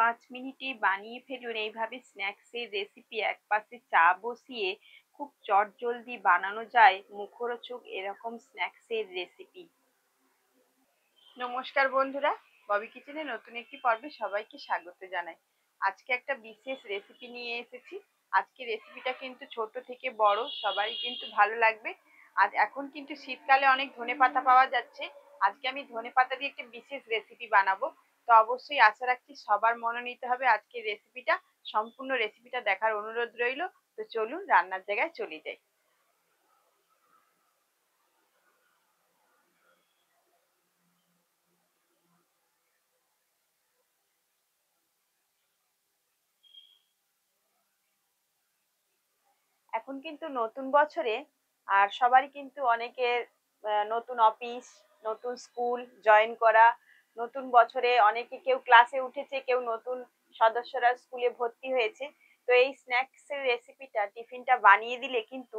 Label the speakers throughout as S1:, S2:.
S1: 5 মিনিটেই বানিয়ে ফেলুন এইভাবে স্ন্যাক্সের রেসিপি। একপাশে চা বসিয়ে খুব চটজলদি বানানো যায় মুখরোচক এরকম স্ন্যাক্সের রেসিপি। নমস্কার বন্ধুরা, ববি কিচেনে নতুন একটি পর্বে সবাইকে স্বাগত জানাই। আজকে একটা বিশেষ রেসিপি নিয়ে এসেছি। আজকে রেসিপিটা কিন্তু ছোট থেকে বড় সবারই কিন্তু ভালো লাগবে। আর এখন কিন্তু শীতকালে অনেক ধনেপাতা পাওয়া যাচ্ছে। আজকে আমি ধনেপাতা দিয়ে একটা বিশেষ রেসিপি বানাবো। তো অবশ্যই আশা রাখছি সবার মনোনীত হবে আজকের রেসিপিটা। সম্পূর্ণ রেসিপিটা দেখার অনুরোধ রইল। তো চলুন রান্নার জায়গায় চলে যাই। এখন কিন্তু নতুন বছরে আর সবারই কিন্তু অনেকের নতুন অফিস, নতুন স্কুল জয়েন করা, নতুন বছরে অনেকে কেউ ক্লাসে উঠেছে, কেউ নতুন সদস্যরা স্কুলে ভর্তি হয়েছে। তো এই স্ন্যাক্সের রেসিপিটা টিফিনটা বানিয়ে দিলে কিন্তু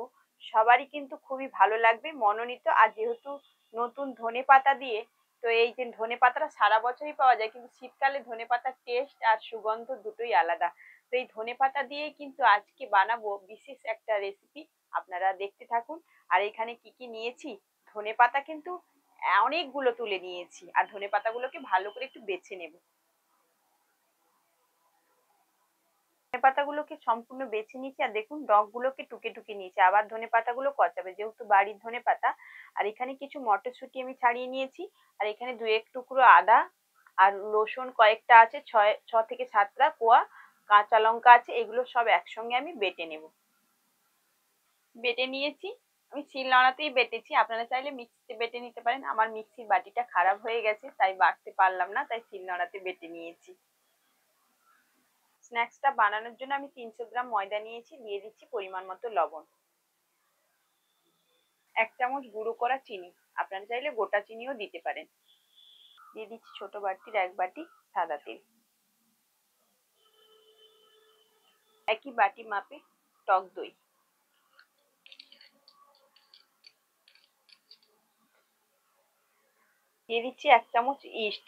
S1: সবারই কিন্তু খুবই ভালো লাগবে মনোনীত। আর যেহেতু নতুন ধনেপাতা দিয়ে, তো এই যে ধনেপাতাটা সারা বছরই পাওয়া যায়, কিন্তু শীতকালে ধনেপাতার টেস্ট আর সুগন্ধ দুটোই আলাদা। তো এই ধনেপাতা দিয়ে কিন্তু আজকে বানাবো বিশেষ একটা রেসিপি। আপনারা দেখতে থাকুন। আর এখানে কি কি নিয়েছি, ধনেপাতা কিন্তু অনেকগুলো তুলে নিয়েছি, আর ধনেপাতাগুলোকে ভালো করে একটু বেছে নেব। ধনেপাতাগুলোকে সম্পূর্ণ বেছে নিয়েছি, আর দেখুন ডগগুলোকে টুকে টুকে নিয়েছি। আবার ধনেপাতাগুলো কচাবে যেহেতু বাড়ির ধনেপাতা। আর এখানে কিছু মটরশুঁটি আমি ছাড়িয়ে নিয়েছি। আর এখানে দু এক টুকরো আদা, আর রসুন কয়েকটা আছে, ছ থেকে সাতটা কোয়া, কাঁচা লঙ্কা আছে, এগুলো সব একসঙ্গে আমি বেটে নেব। বেটে নিয়েছি। আমি শিলনোড়াতেই বেটেছি, আপনারা চাইলে মিক্সিতে বেটে নিতে পারেন। আমার মিক্সির বাটিটা খারাপ হয়ে গেছে, তাই বাটতে পারলাম না, তাই শিলনোড়াতে বেটে নিয়েছি। স্ন্যাক্সটা বানানোর জন্য আমি 300 গ্রাম ময়দা নিয়েছি, দিয়ে দিচ্ছি পরিমাণ মতো লবণ, 1 চামচ গুঁড়ো করা চিনি, আপনারা চাইলে গোটা চিনিও দিতে পারেন। দিয়ে দিচ্ছি ছোট বাটির 1 বাটি সাদা তেল, একই বাটি মাপে টক দই, দিয়ে দিচ্ছি 1 চামচ ইস্ট,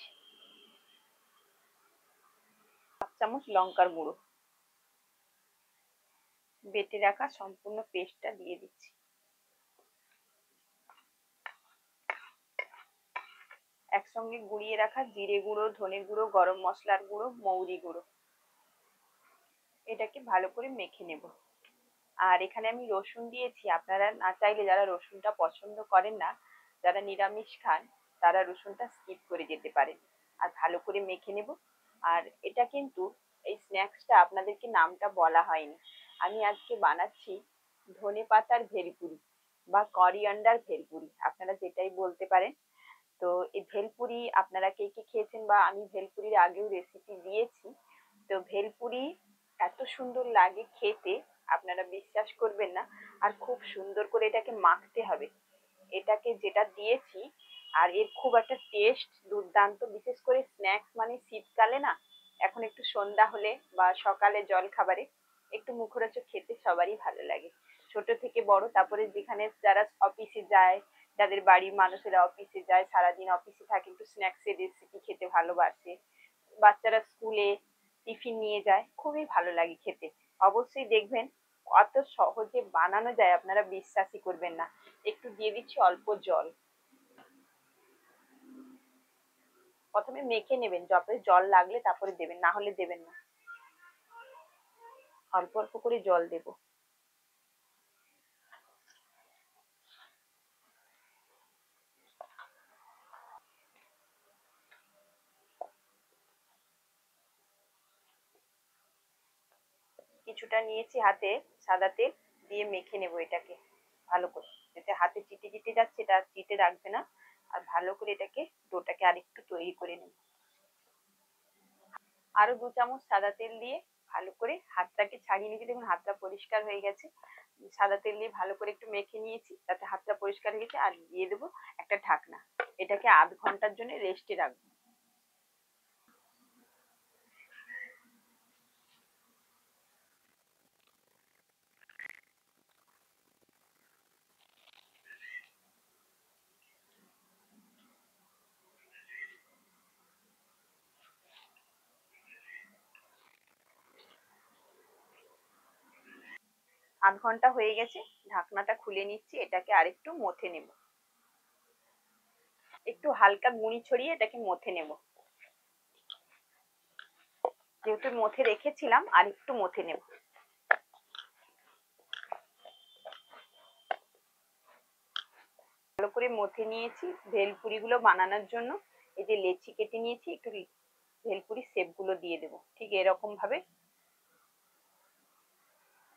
S1: 1 চামচ লঙ্কার গুঁড়ো, বেটে রাখা সম্পূর্ণ পেস্টটা দিয়ে দিচ্ছি। একসঙ্গে গুঁড়িয়ে রাখা জিরে গুঁড়ো, ধনে গুঁড়ো, গরম মশলার গুঁড়ো, মৌরি গুঁড়ো, এটাকে ভালো করে মেখে নেব। আর এখানে আমি রসুন দিয়েছি, আপনারা না চাইলে যারা রসুনটা পছন্দ করেন না, যারা নিরামিষ খান, তারা রসুনটা স্কিপ করে যেতে পারেন। আর ভালো করে মেখে নেব। আর এটা কিন্তু এই স্ন্যাক্সটা আপনাদেরকে নামটা বলা হয়নি, আমি আজকে বানাচ্ছি ধনে পাতার ভেলপুরি বা করিয়ান্ডার ভেলপুরি, আপনারা যেটাই বলতে পারেন। তো এই ভেলপুরি আপনারা কে কে খেয়েছেন, বা আমি ভেলপুরির আগেও রেসিপি দিয়েছি। তো ভেলপুরি এত সুন্দর লাগে খেতে, আপনারা বিশ্বাস করবেন না। আর খুব সুন্দর করে এটাকে মাখতে হবে, এটাকে যেটা দিয়েছি। আর এর খুব একটা টেস্ট দুর্দান্ত, বিশেষ করে স্ন্যাক্স মানে শীতকালে না, এখন একটু সন্ধ্যা হলে বা সকালে জল খাবারে একটু মুখরোচক খেতে সবারই ভালো লাগে, ছোট থেকে বড়। তারপরে যেখানে যারা অফিসে যায়, যাদের বাড়ির মানুষেরা অফিসে যায়, সারাদিন অফিসে থাকে, একটু স্ন্যাক্সের রেসিপি খেতে ভালোবাসে। বাচ্চারা স্কুলে টিফিন নিয়ে যায়, খুবই ভালো লাগে খেতে। অবশ্যই দেখবেন কত সহজে বানানো যায়, আপনারা বিশ্বাসই করবেন না। একটু দিয়ে দিচ্ছি অল্প জল, প্রথমে মেখে নেবেন, যত জল লাগলে তারপরে দেবেন, না হলে দেবেন না। অল্প অল্প করে জল দেব। কিছুটা নিয়েছি হাতে সাদা তেল, দিয়ে মেখে নেব এটাকে ভালো করে, যাতে হাতে চিটে চিটে যাচ্ছে এটা চিটে রাখবে না। আর ভালো করে এটাকে ডোটাকে আরেকটু তৈরি করে নেব। আরো 2 চামচ সাদা তেল দিয়ে ভালো করে হাতটাকে ছাড়িয়ে নিয়েছি, দেখুন হাতটা পরিষ্কার হয়ে গেছে। সাদা তেল দিয়ে ভালো করে একটু মেখে নিয়েছি, তাতে হাতটা পরিষ্কার হয়ে গেছে। আর দিয়ে দেবো একটা ঢাকনা, এটাকে আধ ঘন্টার জন্য রেস্টে রাখবো। আধ ঘন্টা হয়ে গেছে, ঢাকনাটা খুলে নিচ্ছি, এটাকে আরেকটু মথে নেব। একটু হালকা গুঁড়ি ছড়িয়ে এটাকে মথে নেব। যেহেতু মথে রেখেছিলাম আর একটু মথে নেব। ভালো করে মথে নিয়েছি। ভেলপুরি গুলো বানানোর জন্য এই যে লেচি কেটে নিয়েছি, একটু ভেলপুরি শেপ গুলো দিয়ে দেবো ঠিক এরকম ভাবে।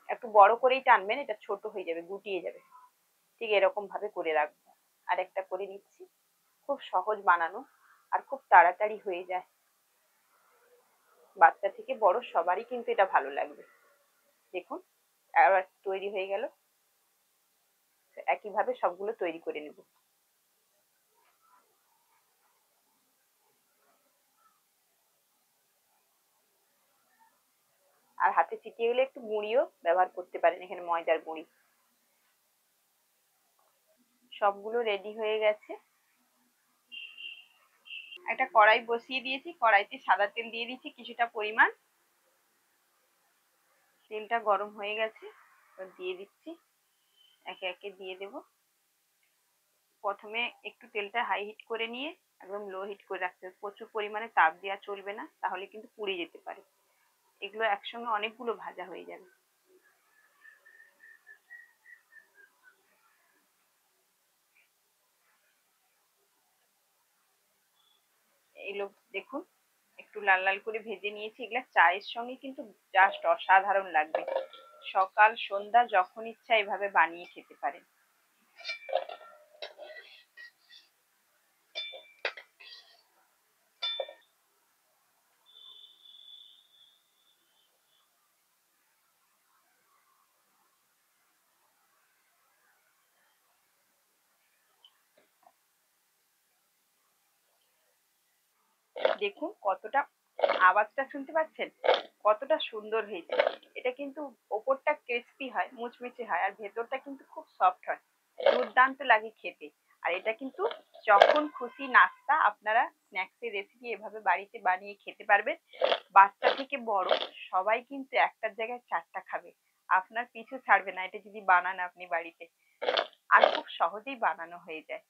S1: একটু বড় করেই টানবেন, এটা ছোট হয়ে যাবে, গুটিয়ে যাবে। ঠিক এরকম ভাবে করে রাখবো। আর একটা করে নিচ্ছি। খুব সহজ বানানো আর খুব তাড়াতাড়ি হয়ে যায়। বাচ্চা থেকে বড় সবারই কিন্তু এটা ভালো লাগবে। দেখুন আবার তৈরি হয়ে গেল। একইভাবে সবগুলো তৈরি করে নেব। আর হাতে চিটিয়ে গেলে একটু গুঁড়িও ব্যবহার করতে পারেন, এখানে ময়দার গুঁড়ি। সবগুলো রেডি হয়ে গেছে। একটা কড়াই বসিয়ে দিয়েছি, কড়াইতে সাদা তেল দিয়ে দিচ্ছি কিছুটা পরিমাণ। তেলটা গরম হয়ে গেছে, দিয়ে দিচ্ছি, একে একে দিয়ে দেব। প্রথমে একটু তেলটা হাই হিট করে নিয়ে একদম লো হিট করে রাখতে হবে। প্রচুর পরিমাণে তাপ দেওয়া চলবে না, তাহলে কিন্তু পুড়ে যেতে পারে। এগুলো একসঙ্গে অনেকগুলো ভাজা হয়ে যাবে। এগুলো দেখুন একটু লাল লাল করে ভেজে নিয়েছি। এগুলা চায়ের সঙ্গে কিন্তু জাস্ট অসাধারণ লাগবে। সকাল সন্ধ্যা যখন ইচ্ছা এভাবে বানিয়ে খেতে পারেন। দেখুন কতটা, আওয়াজটা শুনতে পাচ্ছেন কতটা সুন্দর হয়েছে। এটা কিন্তু ওপরটা ক্রিস্পি হয়, মুচমুচে হয়, আর ভেতরটা কিন্তু খুব সফট হয়। দুর্দান্ত লাগে খেতে। আর এটা কিন্তু যখন খুশি নাস্তা, আপনারা স্ন্যাক্স এর রেসিপি এভাবে বাড়িতে বানিয়ে খেতে পারবেন। বাচ্চা থেকে বড় সবাই কিন্তু একটার জায়গায় চারটা খাবে, আপনার পিছু ছাড়বে না এটা যদি বানান আপনি বাড়িতে। আর খুব সহজেই বানানো হয়ে যায়।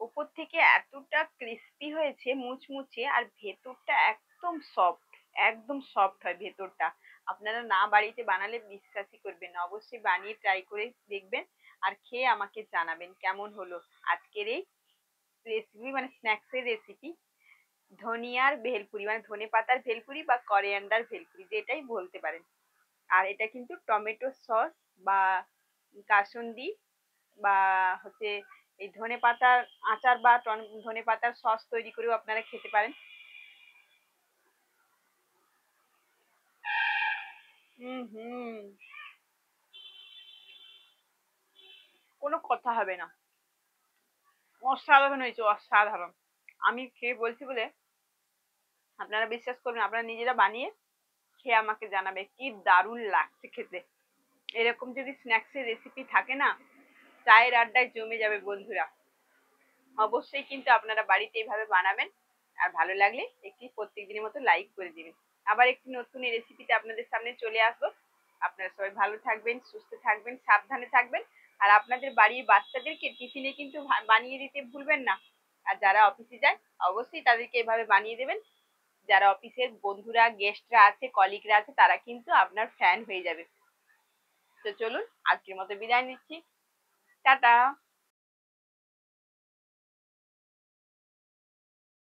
S1: উপর থেকে এতটা ক্রিস্পি হয়েছে, মুচমুচে, আর ভেতরটা একদম সফট। একদম সফট হয় ভেতরটা। আপনারা না বাড়িতে বানালে বিশ্বাসই করবেন না। অবশ্যই বানিয়ে ট্রাই করে দেখবেন আর খেয়ে আমাকে জানাবেন কেমন হলো আজকের এই রেসিপি, মানে স্ন্যাক্স এর রেসিপি। ধনিয়ার ভেলপুরি, মানে ধনে পাতার ভেলপুরি বা করিয়ান্ডার ভেলপুরি যেটাই বলতে পারেন। আর এটা কিন্তু টমেটো সস বা কাসুন্দি বা হচ্ছে এই ধনে পাতার আচার বা ধনে পাতার সস তৈরি করেও আপনারা খেতে পারেন। হুম হুম, কোনো কথা হবে না। অসাধারণ হয়েছে, অসাধারণ। আমি খেয়ে বলছি বলে আপনারা বিশ্বাস করবেন, আপনারা নিজেরা বানিয়ে খেয়ে আমাকে জানাবে কি দারুণ লাগছে খেতে। এরকম যদি স্ন্যাক্স এর রেসিপি থাকে না, চায়ের আড্ডায় জমে যাবে বন্ধুরা। অবশ্যই কিন্তু আপনারা বাড়িতে এইভাবে বানাবেন। আর ভালো লাগলে একটি প্রত্যেকদিনের মতো লাইক করে দিবেন। আবার একটি নতুন রেসিপিতে আপনাদের সামনে চলে আসবো। আপনারা সবাই ভালো থাকবেন, সুস্থ থাকবেন, সাবধানে থাকবেন। আর আপনাদের বাড়ির বাচ্চাদেরকে টিফিনে কিন্তু বানিয়ে দিতে ভুলবেন না। আর যারা অফিসে যায় অবশ্যই তাদেরকে এভাবে বানিয়ে দেবেন। যারা অফিসের বন্ধুরা গেস্টরা আছে, কলিগরা আছে, তারা কিন্তু আপনার ফ্যান হয়ে যাবে। তো চলুন আজকের মতো বিদায় নিচ্ছি। টাটা।